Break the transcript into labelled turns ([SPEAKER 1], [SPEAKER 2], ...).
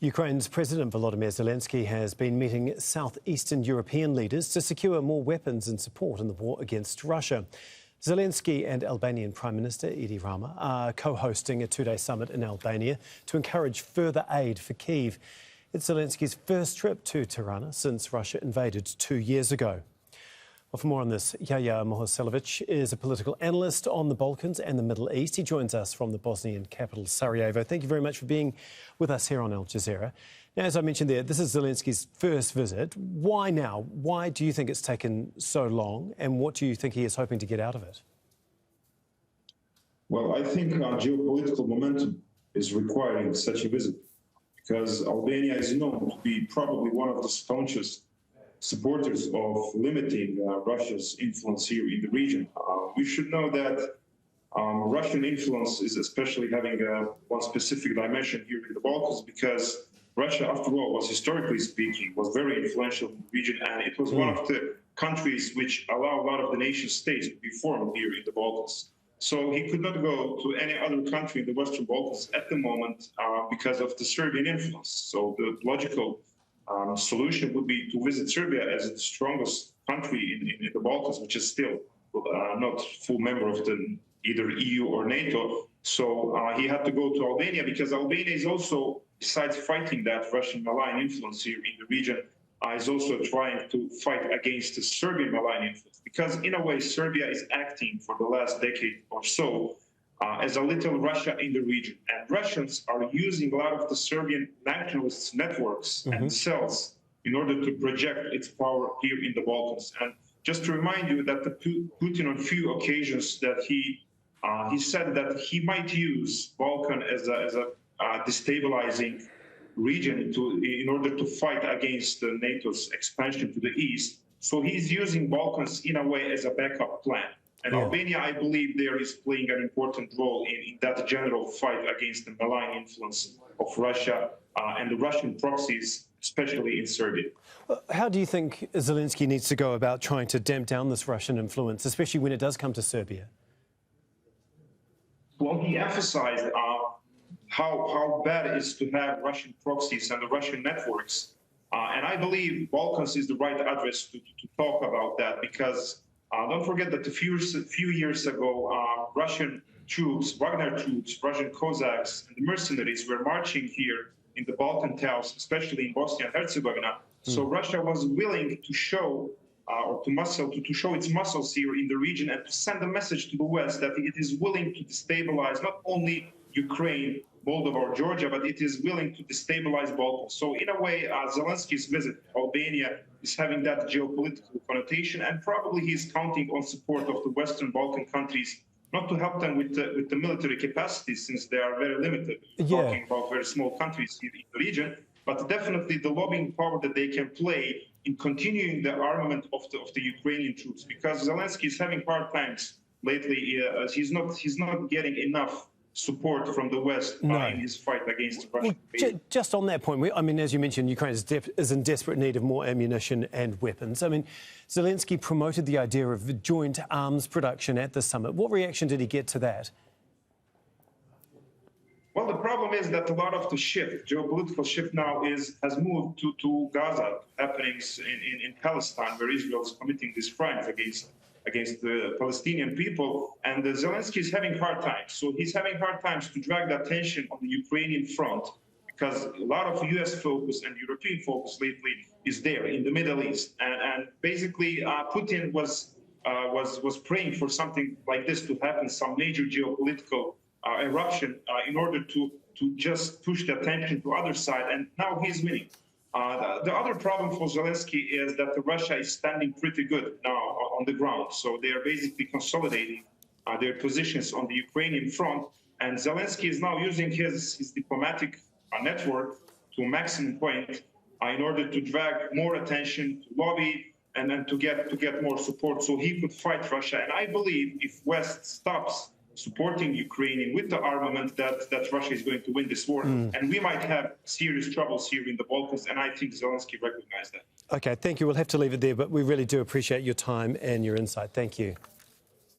[SPEAKER 1] Ukraine's President Volodymyr Zelenskyy has been meeting southeastern European leaders to secure more weapons and support in the war against Russia. Zelenskyy and Albanian Prime Minister Rama are co-hosting a two-day summit in Albania to encourage further aid for Kyiv. It's Zelenskyy's first trip to Tirana since Russia invaded 2 years ago. Well, for more on this, Jahja Muhasilovic is a political analyst on the Balkans and the Middle East. He joins us from the Bosnian capital, Sarajevo. Thank you very much for being with us here on Al Jazeera. Now, as I mentioned there, this is Zelenskyy's first visit. Why now? Why do you think it's taken so long? And what do you think he is hoping to get out of it?
[SPEAKER 2] Well, I think geopolitical momentum is requiring such a visit because Albania is known to be probably one of the staunchest supporters of limiting Russia's influence here in the region. We should know that Russian influence is especially having one specific dimension here in the Balkans because Russia, after all, was historically speaking, was very influential in the region, and it was one of the countries which allow a lot of the nation states to be formed here in the Balkans. So he could not go to any other country in the Western Balkans at the moment because of the Serbian influence. So the logical solution would be to visit Serbia as the strongest country in the Balkans, which is still not full member of either EU or NATO. So he had to go to Albania because Albania is also, besides fighting that Russian malign influence here in the region, is also trying to fight against the Serbian malign influence. Because in a way, Serbia is acting for the last decade or so as a little Russia in the region. And Russians are using a lot of the Serbian nationalist networks and cells in order to project its power here in the Balkans. And just to remind you that Putin on few occasions that he said that he might use Balkan as a destabilizing region in order to fight against NATO's expansion to the east. So he's using Balkans in a way as a backup plan. And Albania, I believe, there is playing an important role in that general fight against the malign influence of Russia and the Russian proxies, especially in Serbia.
[SPEAKER 1] How do you think Zelenskyy needs to go about trying to damp down this Russian influence, especially when it does come to Serbia?
[SPEAKER 2] Well, he emphasized how bad it is to have Russian proxies and the Russian networks. And I believe Balkans is the right address to talk about that because don't forget that a few years ago, Russian troops, Wagner troops, Russian Cossacks, and the mercenaries were marching here in the Balkan towns, especially in Bosnia and Herzegovina. So Russia was willing to show to show its muscles here in the region and to send a message to the West that it is willing to destabilize not only Ukraine, Moldova, or Georgia, but it is willing to destabilize Balkans. So in a way, Zelenskyy's visit to Albania is having that geopolitical connotation, and probably he's counting on support of the Western Balkan countries, not to help them with the military capacity, since they are very limited. We're talking about very small countries in the region, but definitely the lobbying power that they can play in continuing the armament of the Ukrainian troops, because Zelenskyy is having hard times lately. He's not getting enough support from the West in his fight against Russia.
[SPEAKER 1] Well, just on that point, I mean, as you mentioned, Ukraine is in desperate need of more ammunition and weapons. I mean, Zelenskyy promoted the idea of joint arms production at the summit. What reaction did he get to that?
[SPEAKER 2] Well, the problem is that a lot of the geopolitical shift now has moved to Gaza, happenings in Palestine, where Israel is committing these crimes against the Palestinian people, and Zelenskyy is having hard times. So he's having hard times to drag the attention on the Ukrainian front because a lot of U.S. focus and European focus lately is there in the Middle East. And basically, Putin was praying for something like this to happen, some major geopolitical eruption in order to just push the attention to other side, and now he's winning. The other problem for Zelenskyy is that Russia is standing pretty good now on the ground. So they are basically consolidating their positions on the Ukrainian front. And Zelenskyy is now using his diplomatic network to maximum point in order to drag more attention, to lobby, and then to get more support so he could fight Russia. And I believe if West stops supporting Ukraine with the armament, that Russia is going to win this war. And we might have serious troubles here in the Balkans, and I think Zelenskyy recognized that.
[SPEAKER 1] OK, thank you. We'll have to leave it there, but we really do appreciate your time and your insight. Thank you.